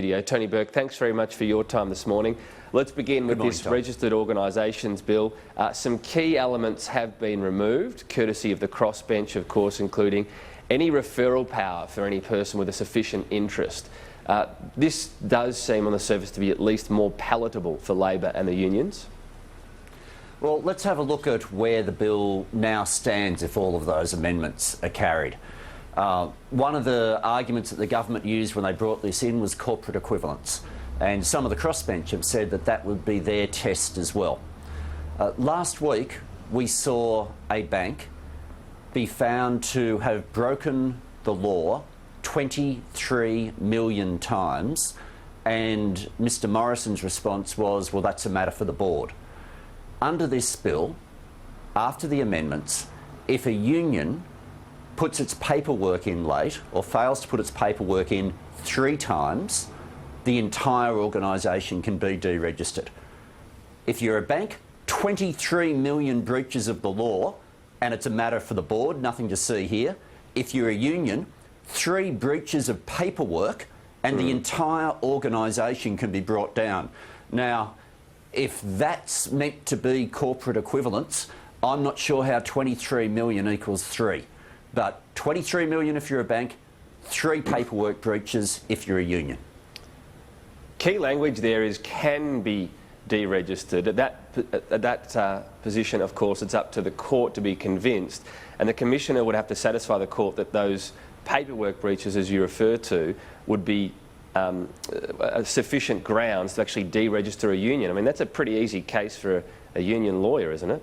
Tony Burke, thanks very much for your time this morning. Let's begin with this registered organisations bill. Some key elements have been removed, courtesy of the crossbench, of course, including any referral power for any person with a sufficient interest. This does seem on the surface to be at least more palatable for Labor and the unions. Well, let's have a look at where the bill now stands if all of those amendments are carried. One of the arguments that the government used when they brought this in was corporate equivalence, and some of the crossbench have said that that would be their test as well. Last week we saw a bank be found to have broken the law 23 million times, and Mr Morrison's response was, well, that's a matter for the board. Under this bill, after the amendments, if a union puts its paperwork in late or fails to put its paperwork in 3 times, the entire organisation can be deregistered. If you're a bank, 23 million breaches of the law, and it's a matter for the board, nothing to see here. If you're a union, 3 breaches of paperwork and the entire organisation can be brought down. Now, if that's meant to be corporate equivalence, I'm not sure how 23 million equals 3. But 23 million if you're a bank, 3 paperwork breaches if you're a union. Key language there is can be deregistered. At that position, of course, it's up to the court to be convinced, and the Commissioner would have to satisfy the court that those paperwork breaches, as you refer to, would be sufficient grounds to actually deregister a union. I mean, that's a pretty easy case for a union lawyer, isn't it?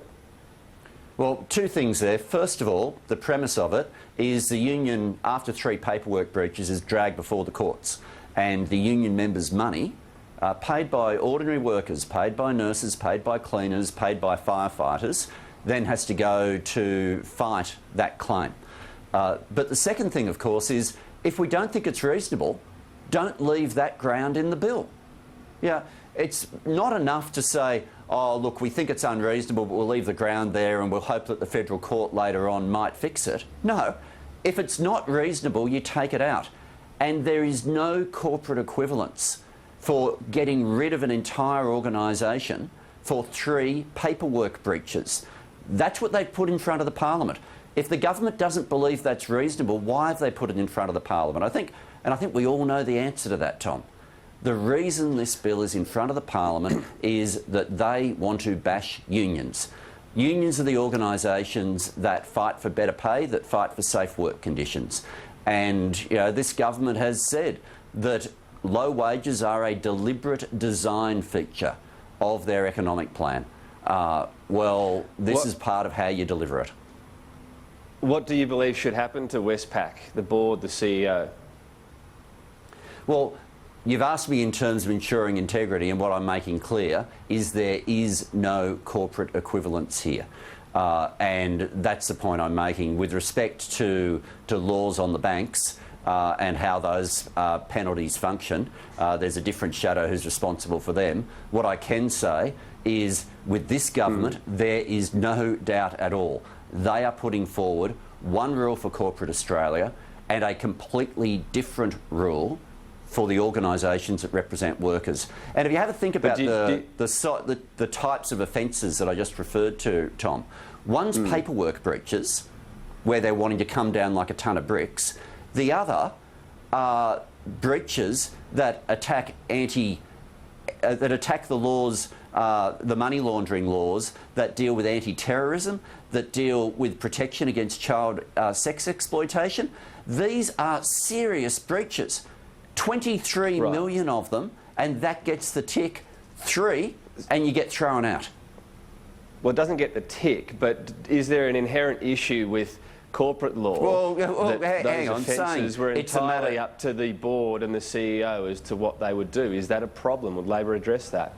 Well, 2 things there. First of all, the premise of it is the union, after 3 paperwork breaches, is dragged before the courts, and the union members' money, paid by ordinary workers, paid by nurses, paid by cleaners, paid by firefighters, then has to go to fight that claim. But the second thing, of course, is if we don't think it's reasonable, don't leave that ground in the bill. Yeah, it's not enough to say, oh, look, we think it's unreasonable, but we'll leave the ground there and we'll hope that the federal court later on might fix it. No, if it's not reasonable, you take it out. And there is no corporate equivalence for getting rid of an entire organisation for 3 paperwork breaches. That's what they've put in front of the Parliament. If the government doesn't believe that's reasonable, why have they put it in front of the Parliament? I think we all know the answer to that, Tom. The reason this bill is in front of the Parliament is that they want to bash unions. Unions are the organisations that fight for better pay, that fight for safe work conditions. And this government has said that low wages are a deliberate design feature of their economic plan. Well, this is part of how you deliver it. What do you believe should happen to Westpac, the board, the CEO? Well, you've asked me in terms of ensuring integrity, and what I'm making clear is there is no corporate equivalence here. And that's the point I'm making. With respect to laws on the banks and how those penalties function, there's a different shadow who's responsible for them. What I can say is with this government, there is no doubt at all. They are putting forward one rule for corporate Australia and a completely different rule for the organisations that represent workers. And if you have a think about the types of offences that I just referred to, Tom, one's paperwork breaches, where they're wanting to come down like a ton of bricks. The other are breaches that attack the laws, the money laundering laws that deal with anti-terrorism, that deal with protection against child sex exploitation. These are serious breaches. 23 million of them, and that gets the tick. 3, and you get thrown out. Well, it doesn't get the tick, but is there an inherent issue with corporate law? Well, hang on. Those offences were entirely up to the board and the CEO as to what they would do. Is that a problem? Would Labor address that?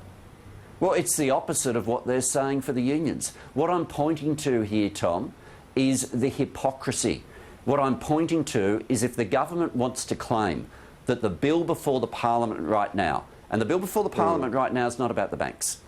Well, it's the opposite of what they're saying for the unions. What I'm pointing to here, Tom, is the hypocrisy. What I'm pointing to is if the government wants to claim that the bill before the Parliament right now, and the bill before the Parliament right now is not about the banks.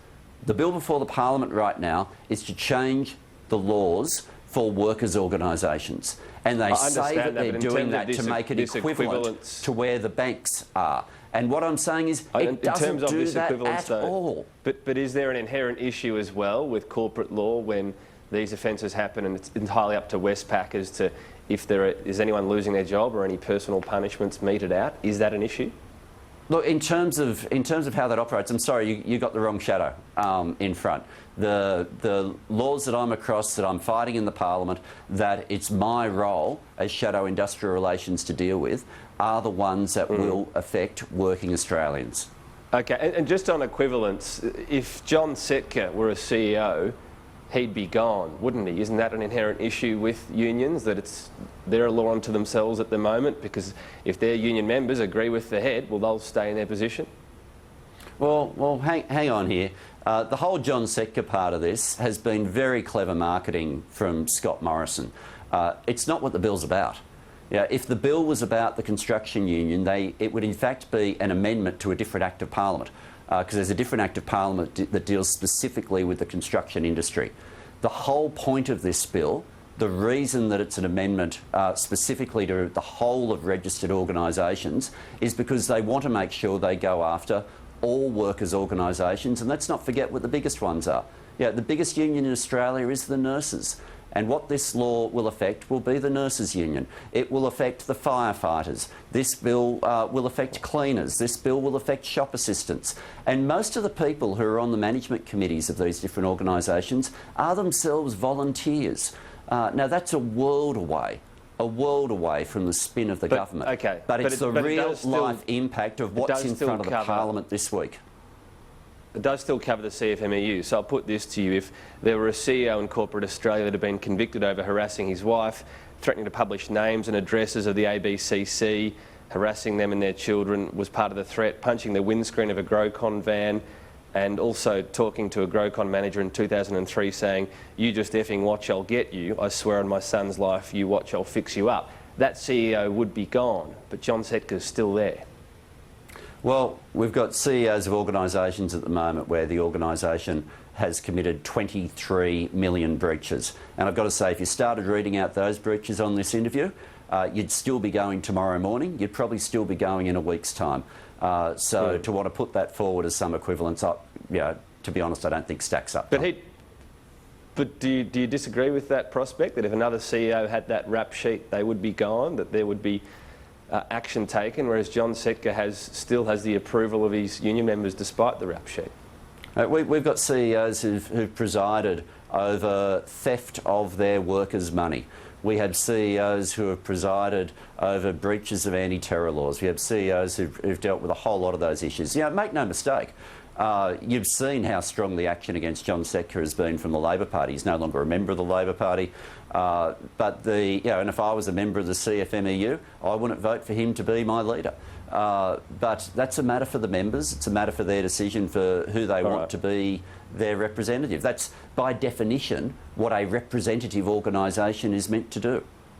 The bill before the Parliament right now is to change the laws for workers' organisations. And they say that they're doing that to make it equivalent to where the banks are. And what I'm saying is in it doesn't terms of do this that equivalence, at though, all. But is there an inherent issue as well with corporate law when these offences happen, and it's entirely up to Westpac as to if is anyone losing their job or any personal punishments meted out? Is that an issue? Look, in terms of how that operates, I'm sorry, you got the wrong shadow in front. The laws that I'm across, that I'm fighting in the Parliament, that it's my role as Shadow Industrial Relations to deal with, are the ones that will affect working Australians. Okay, and just on equivalence, if John Setka were a CEO, he'd be gone, wouldn't he? Isn't that an inherent issue with unions, that they're a law unto themselves at the moment? Because if their union members agree with the head, well, they'll stay in their position. Well, hang on here. The whole John Setka part of this has been very clever marketing from Scott Morrison. It's not what the bill's about. Yeah, if the bill was about the construction union, it would in fact be an amendment to a different Act of Parliament, because there's a different Act of Parliament that deals specifically with the construction industry. The whole point of this bill, the reason that it's an amendment specifically to the whole of registered organisations, is because they want to make sure they go after all workers' organisations, and let's not forget what the biggest ones are. Yeah, the biggest union in Australia is the nurses. And what this law will affect will be the nurses' union. It will affect the firefighters. This bill will affect cleaners. This bill will affect shop assistants. And most of the people who are on the management committees of these different organisations are themselves volunteers. Now, that's a world away from the spin of the government. Okay, but it's the real-life impact of what's in front of the Parliament this week. It does still cover the CFMEU, so I'll put this to you. If there were a CEO in corporate Australia that had been convicted over harassing his wife, threatening to publish names and addresses of the ABCC, harassing them and their children was part of the threat, punching the windscreen of a Grocon van, and also talking to a Grocon manager in 2003 saying, "You just effing watch, I'll get you. I swear on my son's life, you watch, I'll fix you up." That CEO would be gone, but John Setka's still there. Well, we've got CEOs of organisations at the moment where the organisation has committed 23 million breaches. And I've got to say, if you started reading out those breaches on this interview, you'd still be going tomorrow morning. You'd probably still be going in a week's time. To want to put that forward as some equivalence, to be honest, I don't think stacks up. But do you disagree with that prospect, that if another CEO had that rap sheet, they would be gone, that there would be action taken, whereas John Setka still has the approval of his union members despite the rap sheet? We've got CEOs who've presided over theft of their workers' money. We had CEOs who have presided over breaches of anti-terror laws. We have CEOs who've dealt with a whole lot of those issues. Make no mistake, you've seen how strong the action against John Setka has been from the Labor Party. He's no longer a member of the Labor Party. And if I was a member of the CFMEU, I wouldn't vote for him to be my leader. But that's a matter for the members. It's a matter for their decision for who they want to be their representative. That's, by definition, what a representative organisation is meant to do.